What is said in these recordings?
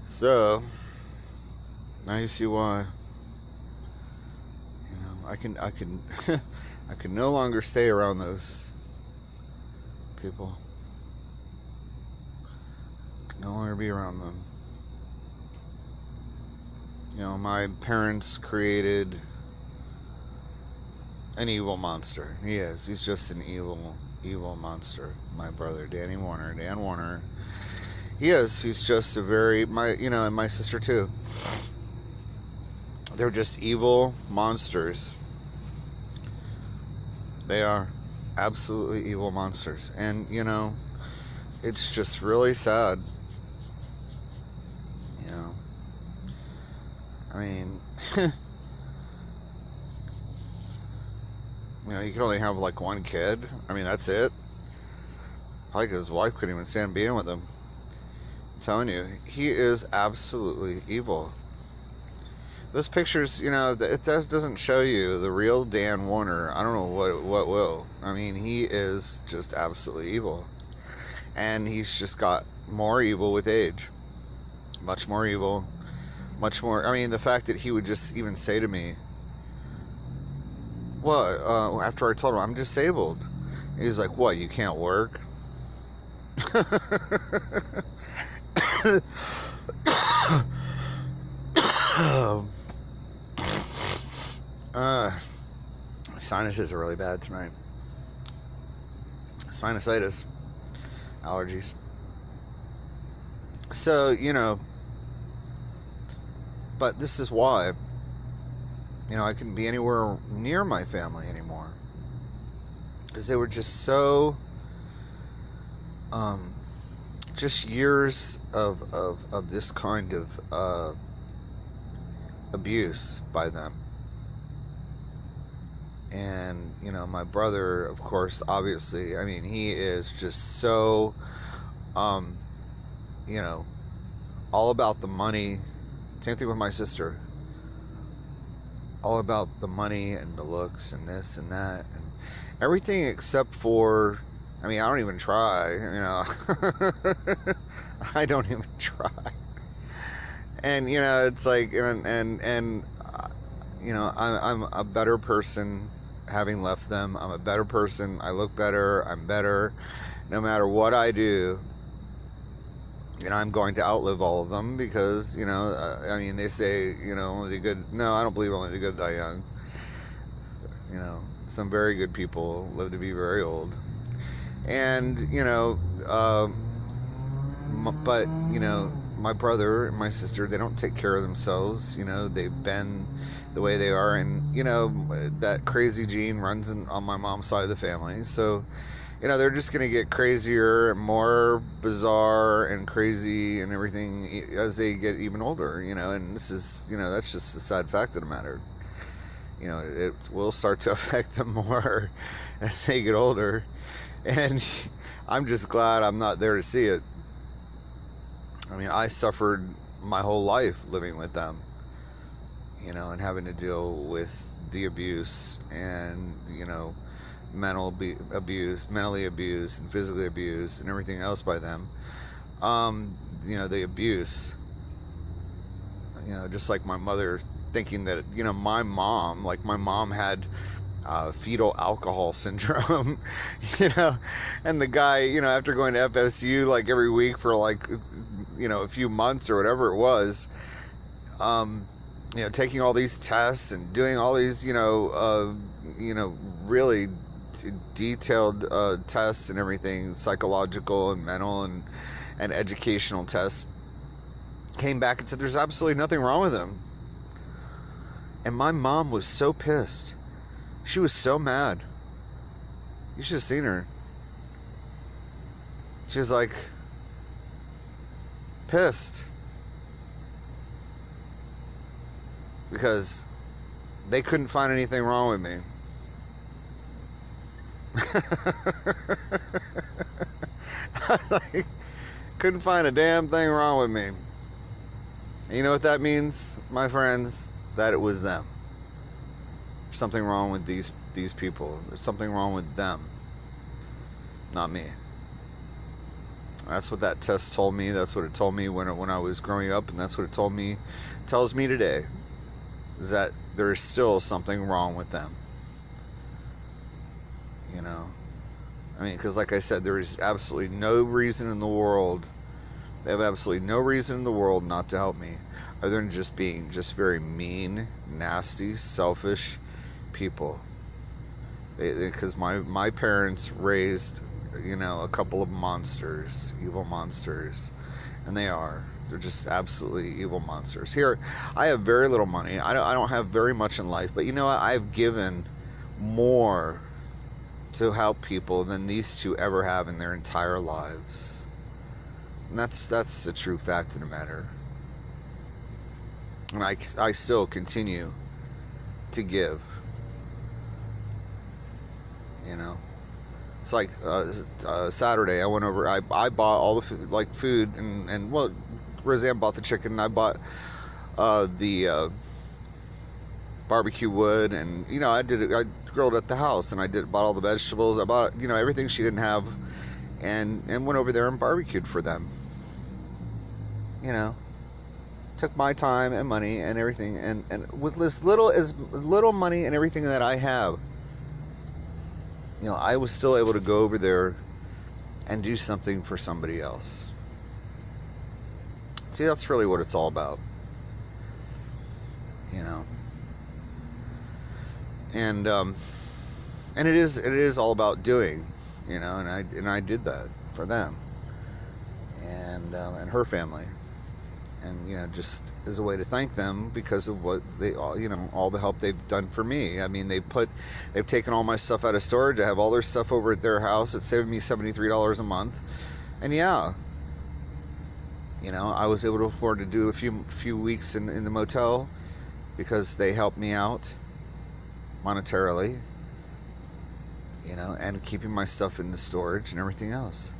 So now you see why. You know, I can I can no longer stay around those people. I can no longer be around them. You know, my parents created an evil monster. He is. He's just an evil monster. My brother, Dan Warner. He is. He's just a very and my sister too. They're just evil monsters. They are absolutely evil monsters. And, it's just really sad. You know, I mean, you can only have like one kid. I mean, that's it. Probably because his wife couldn't even stand being with him. I'm telling you, he is absolutely evil. Those pictures, it doesn't show you the real Dan Warner. I don't know what will. I mean, he is just absolutely evil. And he's just got more evil with age. Much more evil. Much more. I mean, the fact that he would just even say to me, well, after I told him I'm disabled, he's like, what, you can't work? Sinuses are really bad tonight. Sinusitis. Allergies. So, but this is why, I couldn't be anywhere near my family anymore. Because they were just so, just years of this kind of abuse by them. And, my brother, of course, obviously, I mean, he is just so, all about the money. Same thing with my sister. All about the money and the looks and this and that and everything except for, I mean, I don't even try, I don't even try. And, it's like, I'm a better person having left them. I'm a better person. I look better. I'm better. No matter what I do, I'm going to outlive all of them because, I mean, they say, only the good. No, I don't believe only the good die young. Some very good people live to be very old. And, but, my brother and my sister, they don't take care of themselves. They've been the way they are. And, that crazy gene runs on my mom's side of the family. So, they're just going to get crazier and more bizarre and crazy and everything as they get even older, and this is, that's just a sad fact of the matter. It will start to affect them more as they get older. And I'm just glad I'm not there to see it. I mean, I suffered my whole life living with them, and having to deal with the abuse and, mentally abused and physically abused and everything else by them. The abuse, just like my mother thinking that, my mom had fetal alcohol syndrome, and the guy, after going to FSU like every week for like, a few months or whatever it was, taking all these tests and doing all these, really detailed tests and everything, psychological and mental and educational tests, came back and said there's absolutely nothing wrong with him. And my mom was so pissed. She was so mad. You should have seen her. She was like pissed because they couldn't find anything wrong with me. Like, couldn't find a damn thing wrong with me. And you know what that means, my friends? That it was them. There's something wrong with these people. There's something wrong with them, not me. That's what that test told me. That's what it told me when I was growing up, and that's what it tells me today, is that there is still something wrong with them. You know, I mean, because like I said, there is absolutely no reason in the world. They have absolutely no reason in the world not to help me, other than just being just very mean, nasty, selfish people. Because my parents raised, you know, a couple of monsters, evil monsters, and they're just absolutely evil monsters. Here, I have very little money. I don't have very much in life, but you know what? I've given more to help people than these two ever have in their entire lives. And that's a true fact of the matter. And I still continue to give. You know, it's like Saturday. I went over. I bought all the food, like food, and well, Roseanne bought the chicken. And I bought the barbecue wood, and you know, I grilled at the house, and bought all the vegetables. I bought, you know, everything she didn't have, and went over there and barbecued for them. You know, took my time and money and everything, and with as little money and everything that I have, you know, I was still able to go over there and do something for somebody else. See, that's really what it's all about. You know. And it is all about doing, you know, and I did that for them and her family, and you know, just as a way to thank them because of what they all, you know, all the help they've done for me. I mean, they've taken all my stuff out of storage. I have all their stuff over at their house. It's saving me $73 a month, and yeah, you know, I was able to afford to do a few weeks in the motel because they helped me out monetarily, you know, and keeping my stuff in the storage and everything else,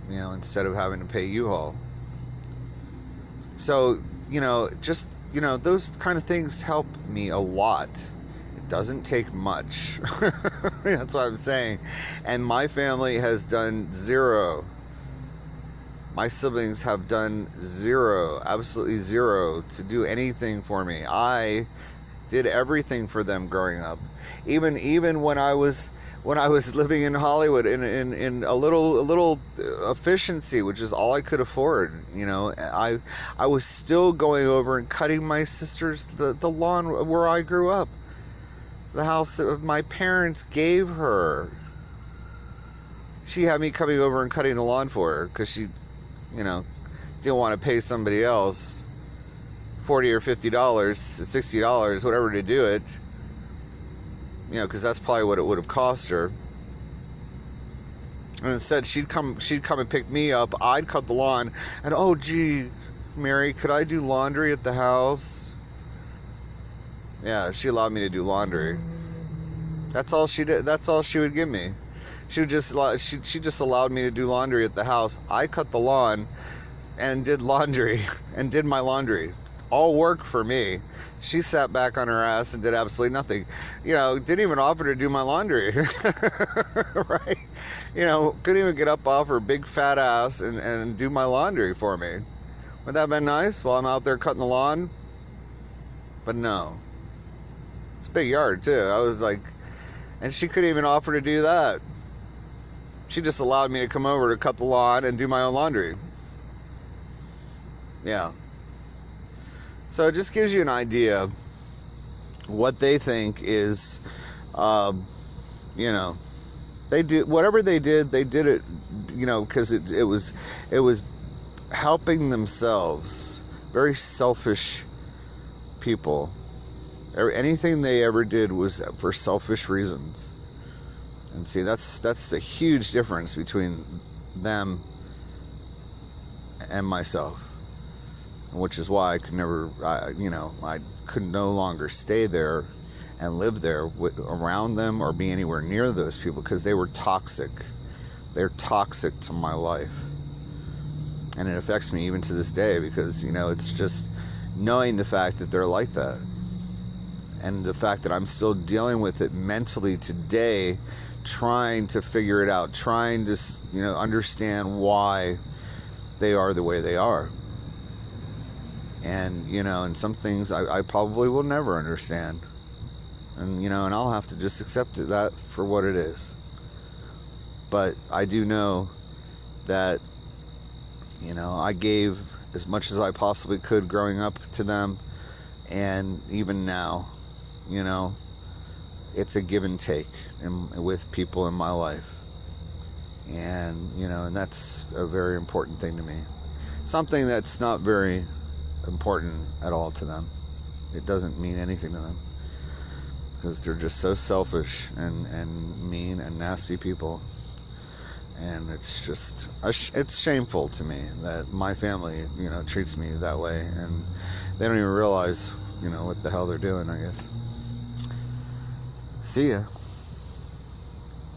you know, instead of having to pay U-Haul. So, you know, just, you know, those kind of things help me a lot. It doesn't take much. That's what I'm saying. And my family has done zero. My siblings have done zero, absolutely zero, to do anything for me. I did everything for them growing up, even when I was living in Hollywood in a little efficiency, which is all I could afford. You know, I was still going over and cutting my sister's the lawn where I grew up, the house that my parents gave her. She had me coming over and cutting the lawn for her because she, you know, didn't want to pay somebody else $40 or $50, $60, whatever, to do it, you know, because that's probably what it would have cost her. And instead, she'd come and pick me up. I'd cut the lawn, and oh gee, Mary, could I do laundry at the house? Yeah, she allowed me to do laundry. That's all she did. That's all she would give me. She just allowed me to do laundry at the house. I cut the lawn and did laundry and did my laundry. All work for me. She sat back on her ass and did absolutely nothing. You know, didn't even offer to do my laundry. Right? You know, couldn't even get up off her big fat ass and do my laundry for me. Would that have been nice while I'm out there cutting the lawn? But no. It's a big yard too. I was like, and she couldn't even offer to do that. She just allowed me to come over to cut the lawn and do my own laundry. Yeah. So it just gives you an idea what they think is, you know, they do whatever they did it, you know, because it was helping themselves. Very selfish people. Anything they ever did was for selfish reasons. And see, that's a huge difference between them and myself. Which is why I could never, you know, I could no longer stay there and live there around them or be anywhere near those people, because they were toxic. They're toxic to my life. And it affects me even to this day, because, you know, it's just knowing the fact that they're like that. And the fact that I'm still dealing with it mentally today, trying to figure it out, trying to, understand why they are the way they are. And, and some things I probably will never understand. And, and I'll have to just accept that for what it is. But I do know that, I gave as much as I possibly could growing up to them. And even now, it's a give and take with people in my life. And, and that's a very important thing to me. Something that's not very important at all to them. It doesn't mean anything to them. Because they're just so selfish and mean and nasty people. And it's just, it's shameful to me that my family, treats me that way. And they don't even realize, what the hell they're doing, I guess. See ya.